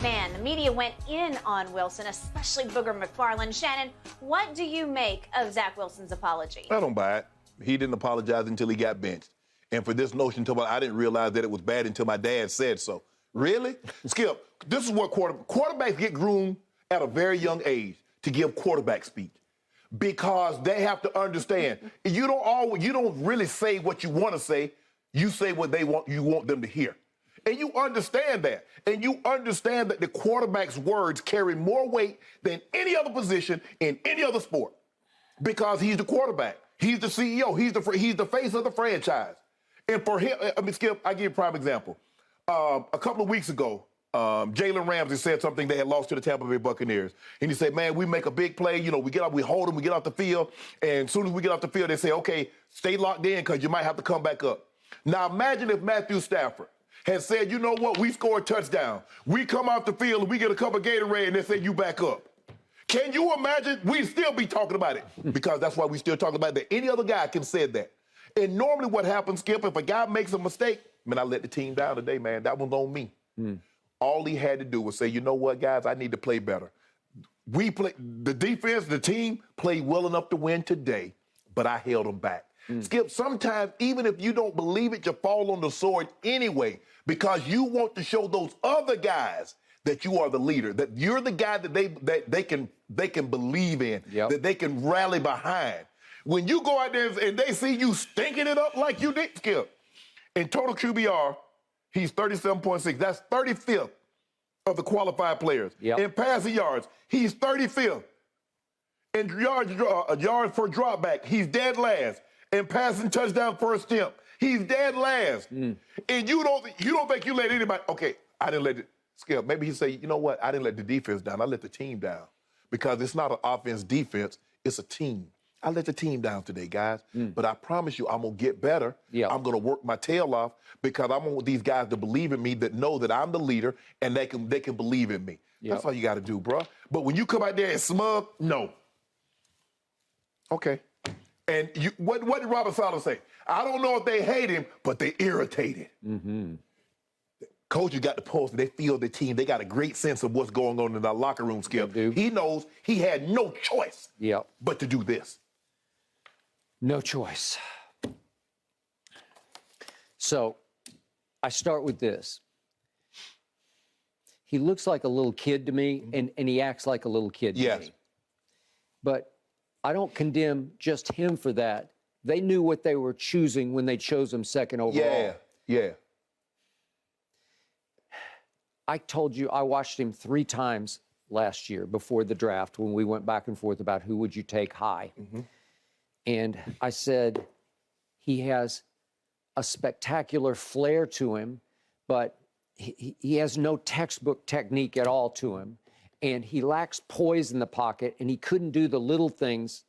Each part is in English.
Man, the media went in on Wilson, especially Booger McFarland. Shannon, what do you make of Zach Wilson's apology? I don't buy it. He didn't apologize until he got benched. And for this notion, I didn't realize that it was bad until my dad said so. Really? Skip, this is what quarterbacks get groomed at a very young age to give quarterback speech. Because they have to understand, you don't really say what you want to say, you say what you want them to hear. And you understand that. And you understand that the quarterback's words carry more weight than any other position in any other sport. Because he's the quarterback. He's the CEO. He's the face of the franchise. And for him, Skip, I'll give you a prime example. A couple of weeks ago, Jalen Ramsey said something they had lost to the Tampa Bay Buccaneers. And he said, man, we make a big play. You know, we hold them, we get off the field. And as soon as we get off the field, they say, okay, stay locked in because you might have to come back up. Now, imagine if Matthew Stafford had said, you know what, we scored a touchdown. We come off the field and we get a cup of Gatorade and they say, you back up. Can you imagine? We'd still be talking about it because that's why we still talking about it. Any other guy can say that. And normally what happens, Skip, if a guy makes a mistake, man, I let the team down today, man. That one's on me. All he had to do was say, you know what, guys, I need to play better. The defense, the team played well enough to win today, but I held them back. Skip, sometimes even if you don't believe it, you fall on the sword anyway because you want to show those other guys that you are the leader, that you're the guy that they can believe in, that they can rally behind. When you go out there and they see you stinking it up like you did, Skip, in total QBR, he's 37.6. That's 35th of the qualified players. In passing yards, he's 35th. In yards for dropback, he's dead last. In passing touchdown first attempt, he's dead last. And you don't think you let anybody, okay, I didn't let it, Skip, maybe he say, you know what, I didn't let the defense down, I let the team down. Because it's not an offense-defense, it's a team. I let the team down today, guys. But I promise you, I'm going to get better. I'm going to work my tail off because I want these guys to believe in me, that know that I'm the leader, and they can believe in me. That's all you got to do, bro. But when you come out there and smug, no. Okay. And what did Robert Saleh say? I don't know if they hate him, but they irritated. Coaches got the pulse. They feel the team. They got a great sense of what's going on in the locker room, Skip. He knows he had no choice but to do this. No choice. So I start with this. He looks like a little kid to me, and he acts like a little kid to me. But I don't condemn just him for that. They knew what they were choosing when they chose him second overall. I told you I watched him 3 times last year before the draft when we went back and forth about who would you take high. And I said, he has a spectacular flair to him, but he has no textbook technique at all to him. And he lacks poise in the pocket, and he couldn't do the little things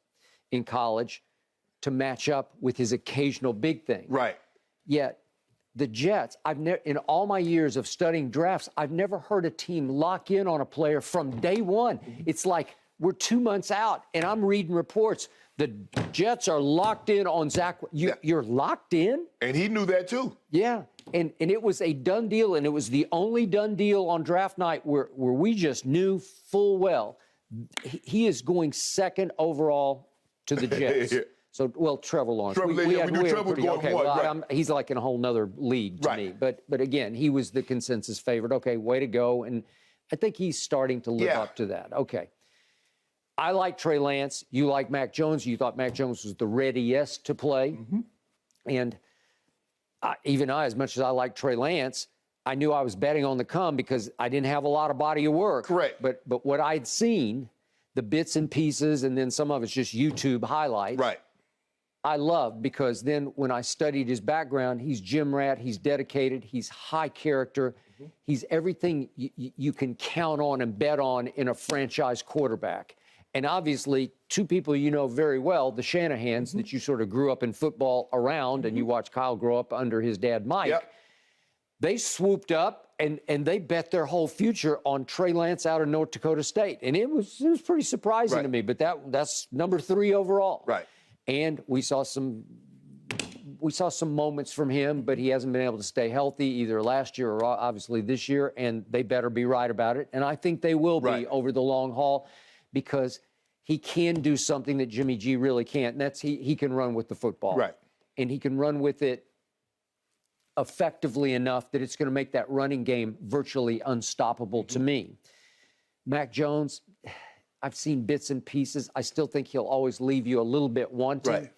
in college to match up with his occasional big thing. Yet, the Jets, in all my years of studying drafts, I've never heard a team lock in on a player from day one. It's like we're 2 months out, and I'm reading reports. The Jets are locked in on Zach. You're locked in? And he knew that, too. And it was a done deal, and it was the only done deal on draft night where we just knew full well he is going second overall to the Jets. So, well, Trevor Lawrence. We knew Trevor was going one. He's like in a whole nother league to me. But again, he was the consensus favorite. Okay, way to go. And I think he's starting to live up to that. Okay. I like Trey Lance. You like Mac Jones. You thought Mac Jones was the readiest to play. And even I, as much as I like Trey Lance, I knew I was betting on the come because I didn't have a lot of body of work. But what I'd seen, the bits and pieces, and then some of it's just YouTube highlights. I loved because then when I studied his background, he's gym rat, he's dedicated, he's high character, he's everything you can count on and bet on in a franchise quarterback. And obviously, 2 people you know very well, the Shanahans that you sort of grew up in football around, and you watched Kyle grow up under his dad, Mike. They swooped up and they bet their whole future on Trey Lance out of North Dakota State. And it was pretty surprising to me, but that's number 3 overall. And we saw some we saw some moments from him, but he hasn't been able to stay healthy either last year or obviously this year, and they better be right about it. And I think they will be over the long haul, because he can do something that Jimmy G really can't, and that's he can run with the football. Right. And he can run with it effectively enough that it's going to make that running game virtually unstoppable to me. Mac Jones, I've seen bits and pieces. I still think he'll always leave you a little bit wanting.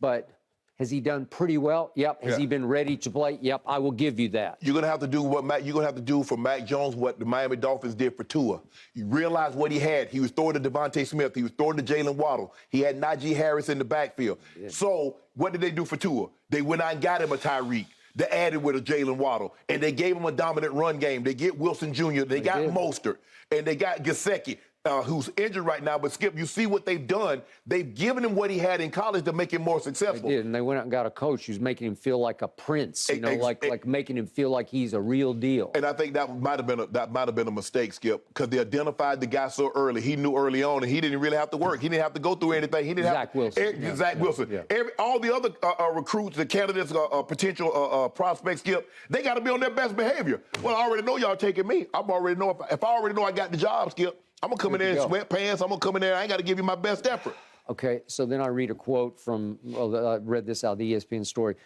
But has he done pretty well? Yep. Has he been ready to play? Yep. I will give you that. You're gonna have to do you're gonna have to do for Mac Jones what the Miami Dolphins did for Tua. You realize what he had. He was throwing to Devontae Smith. He was throwing to Jalen Waddle. He had Najee Harris in the backfield. So what did they do for Tua? They went out and got him a Tyreek. They added with a Jalen Waddle, and they gave him a dominant run game. They get Wilson Jr. They got Mostert, and they got Gesicki, who's injured right now. But Skip, you see what they've done. They've given him what he had in college to make him more successful. They did, and they went out and got a coach who's making him feel like a prince. You know, like making him feel like he's a real deal. And I think that might have been a mistake, Skip, because they identified the guy so early. He knew early on, and he didn't really have to work. He didn't have to go through anything. He didn't Zach Wilson. Zach Wilson. All the other recruits, the candidates, potential prospects, Skip, they got to be on their best behavior. Well, I already know y'all taking me. I already know if I already know I got the job, Skip, I'm going to come in there in sweatpants. I'm going to come in there. I ain't got to give you my best effort. Okay, so then I read a quote from, I read this out of the ESPN story.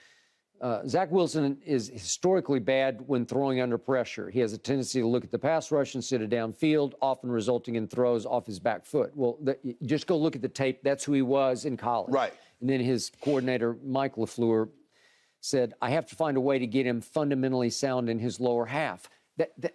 Zach Wilson is historically bad when throwing under pressure. He has a tendency to look at the pass rush instead of downfield, often resulting in throws off his back foot. Well, just go look at the tape. That's who he was in college. Right. And then his coordinator, Mike LaFleur, said, I have to find a way to get him fundamentally sound in his lower half.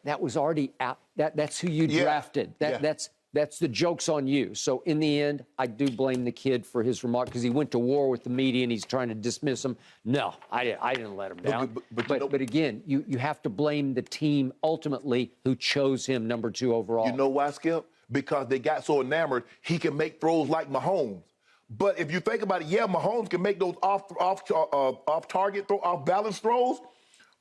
That was already out. That's who you drafted. That's the joke's on you. So in the end, I do blame the kid for his remark, because he went to war with the media and he's trying to dismiss him. No, I didn't let him down. But again, you have to blame the team ultimately who chose him number 2 overall. You know why, Skip? Because they got so enamored he can make throws like Mahomes. But if you think about it, Mahomes can make those off-target, off-balance throws.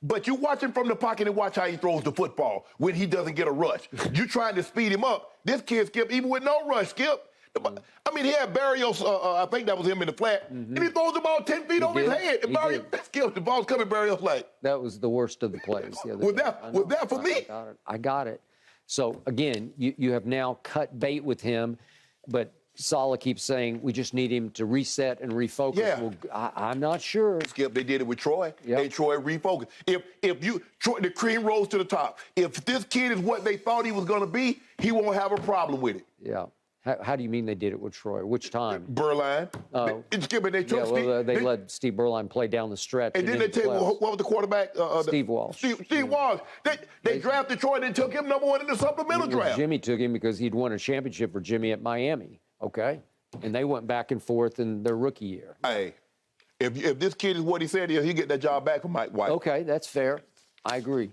But you watch him from the pocket and watch how he throws the football when he doesn't get a rush. You trying to speed him up. This kid, Skip, even with no rush, Skip. I mean, he had Barrios, I think that was him in the flat, and he throws the ball 10 feet over his head. And Barrios, Skip, the ball's coming Barrios like. That was the worst of the plays. Was that for me? I got it. So, again, you have now cut bait with him, but Saleh keeps saying we just need him to reset and refocus. Yeah. Well, I'm not sure. Skip, they did it with Troy. They Troy refocused. Troy, the cream rose to the top. If this kid is what they thought he was going to be, he won't have a problem with it. Yeah. How do you mean they did it with Troy? Which time? Berline. Skip, they took Steve. They let Steve Berline play down the stretch. And then they tell you what was the quarterback? Steve Walsh. Steve Walsh. They drafted Troy and they took him number 1 in the supplemental draft. Jimmy took him because he'd won a championship for Jimmy at Miami. Okay, and they went back and forth in their rookie year. Hey, if this kid is what he said, he'll get that job back from Mike White. Okay, that's fair. I agree.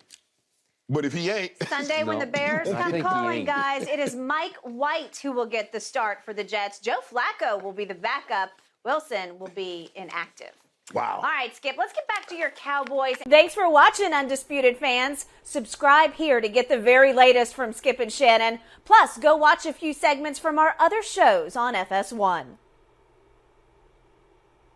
But if he ain't... Sunday when the Bears come calling, guys, it is Mike White who will get the start for the Jets. Joe Flacco will be the backup. Wilson will be inactive. Wow. All right, Skip, let's get back to your Cowboys. Thanks for watching, Undisputed fans. Subscribe here to get the very latest from Skip and Shannon. Plus, go watch a few segments from our other shows on FS1.